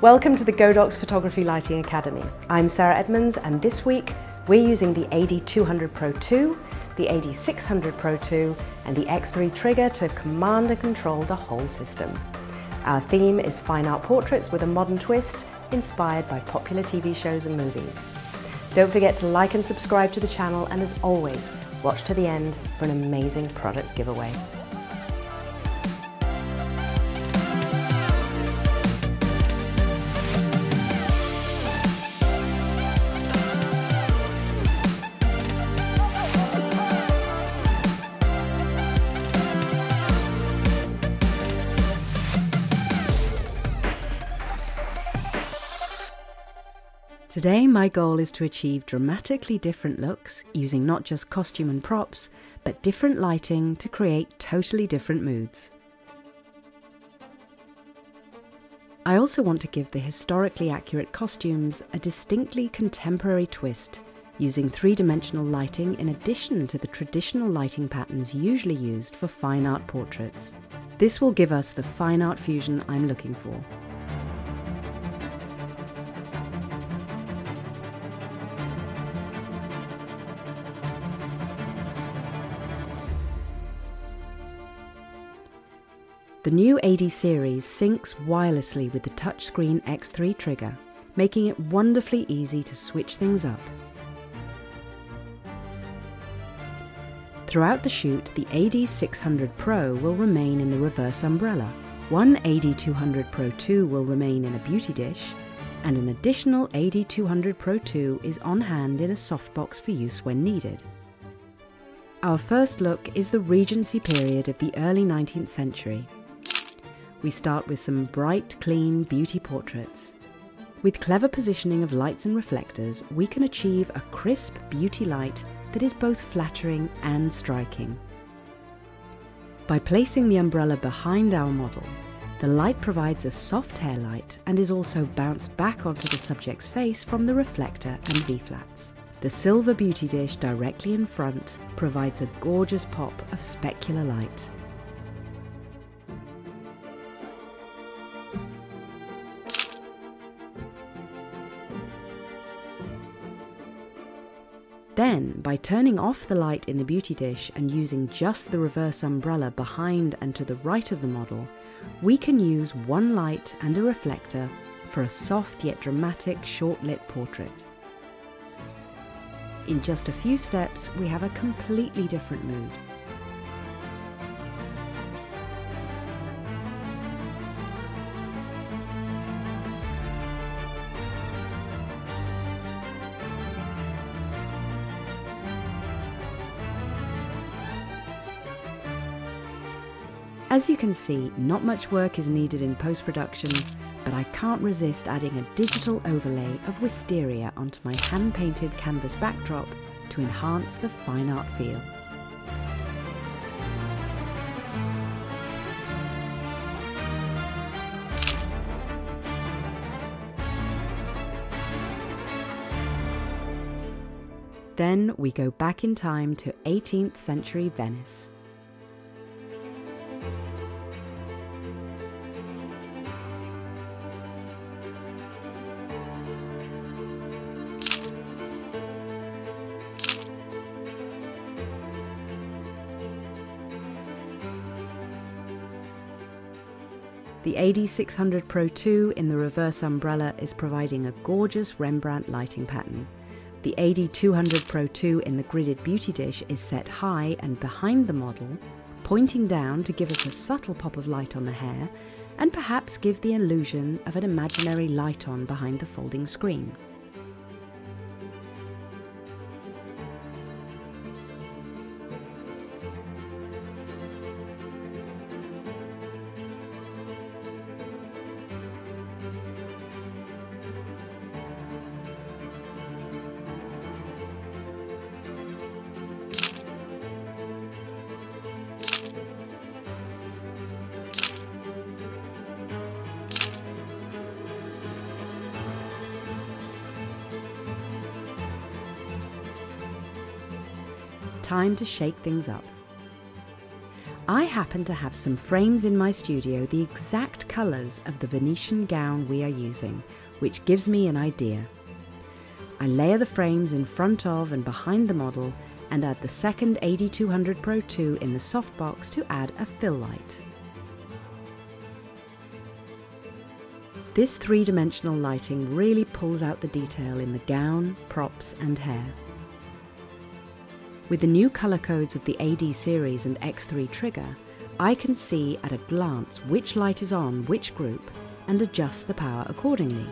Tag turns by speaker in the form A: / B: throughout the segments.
A: Welcome to the Godox Photography Lighting Academy. I'm Sarah Edmunds, and this week we're using the AD200Pro II, the AD600ProII and the X3 trigger to command and control the whole system. Our theme is fine art portraits with a modern twist, inspired by popular TV shows and movies. Don't forget to like and subscribe to the channel, and as always, watch to the end for an amazing product giveaway. Today, my goal is to achieve dramatically different looks using not just costume and props, but different lighting to create totally different moods. I also want to give the historically accurate costumes a distinctly contemporary twist, using three-dimensional lighting in addition to the traditional lighting patterns usually used for fine art portraits. This will give us the fine art fusion I'm looking for. The new AD series syncs wirelessly with the touchscreen X3 trigger, making it wonderfully easy to switch things up. Throughout the shoot, the AD600Pro will remain in the reverse umbrella, one AD200Pro II will remain in a beauty dish, and an additional AD200Pro II is on hand in a softbox for use when needed. Our first look is the Regency period of the early 19th century. We start with some bright, clean beauty portraits. With clever positioning of lights and reflectors, we can achieve a crisp beauty light that is both flattering and striking. By placing the umbrella behind our model, the light provides a soft hair light and is also bounced back onto the subject's face from the reflector and V-flats. The silver beauty dish directly in front provides a gorgeous pop of specular light. Then, by turning off the light in the beauty dish and using just the reverse umbrella behind and to the right of the model, we can use one light and a reflector for a soft yet dramatic short-lit portrait. In just a few steps, we have a completely different mood. As you can see, not much work is needed in post-production, but I can't resist adding a digital overlay of wisteria onto my hand-painted canvas backdrop to enhance the fine art feel. Then we go back in time to 18th century Venice. The AD600Pro II in the reverse umbrella is providing a gorgeous Rembrandt lighting pattern. The AD200Pro II in the gridded beauty dish is set high and behind the model, pointing down to give us a subtle pop of light on the hair, and perhaps give the illusion of an imaginary light on behind the folding screen. Time to shake things up. I happen to have some frames in my studio the exact colours of the Venetian gown we are using, which gives me an idea. I layer the frames in front of and behind the model and add the second AD200Pro II in the softbox to add a fill light. This three-dimensional lighting really pulls out the detail in the gown, props and hair. With the new colour codes of the AD series and X3 trigger, I can see at a glance which light is on which group and adjust the power accordingly.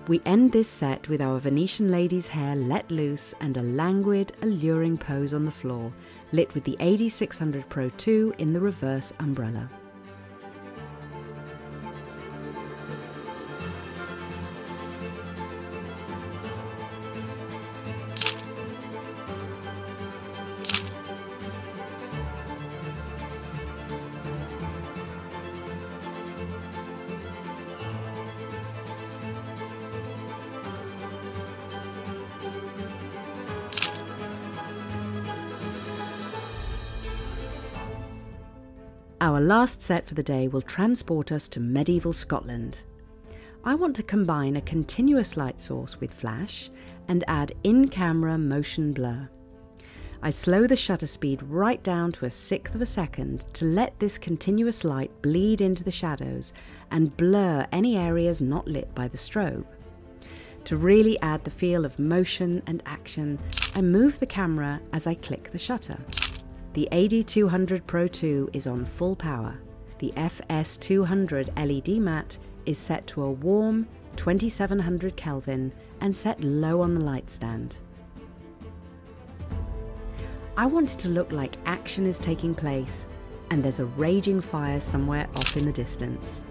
A: We end this set with our Venetian lady's hair let loose and a languid, alluring pose on the floor, lit with the AD600Pro II in the reverse umbrella. Our last set for the day will transport us to medieval Scotland. I want to combine a continuous light source with flash and add in-camera motion blur. I slow the shutter speed right down to 1/6 of a second to let this continuous light bleed into the shadows and blur any areas not lit by the strobe. To really add the feel of motion and action, I move the camera as I click the shutter. The AD200Pro II is on full power. The FS200 LED mat is set to a warm 2700 Kelvin and set low on the light stand. I want it to look like action is taking place and there's a raging fire somewhere off in the distance.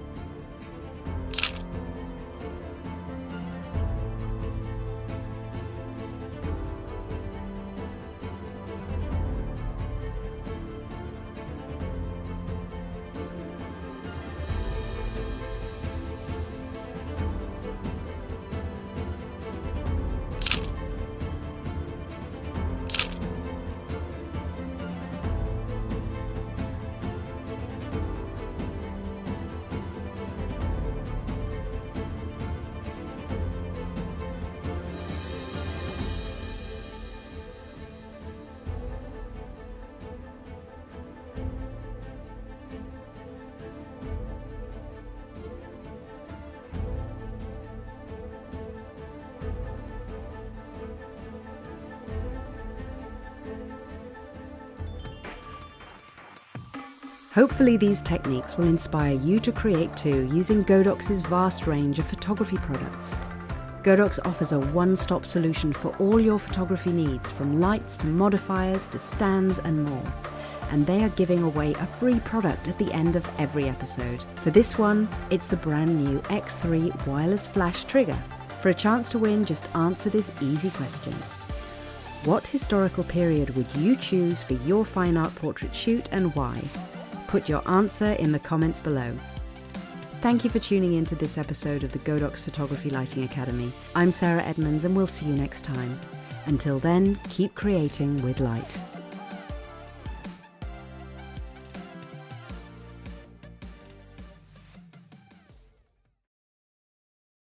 A: Hopefully these techniques will inspire you to create too using Godox's vast range of photography products. Godox offers a one-stop solution for all your photography needs, from lights to modifiers to stands and more. And they are giving away a free product at the end of every episode. For this one, it's the brand new X3 wireless flash trigger. For a chance to win, just answer this easy question. What historical period would you choose for your fine art portrait shoot and why? Put your answer in the comments below. Thank you for tuning in to this episode of the Godox Photography Lighting Academy. I'm Sarah Edmunds and we'll see you next time. Until then, keep creating with light.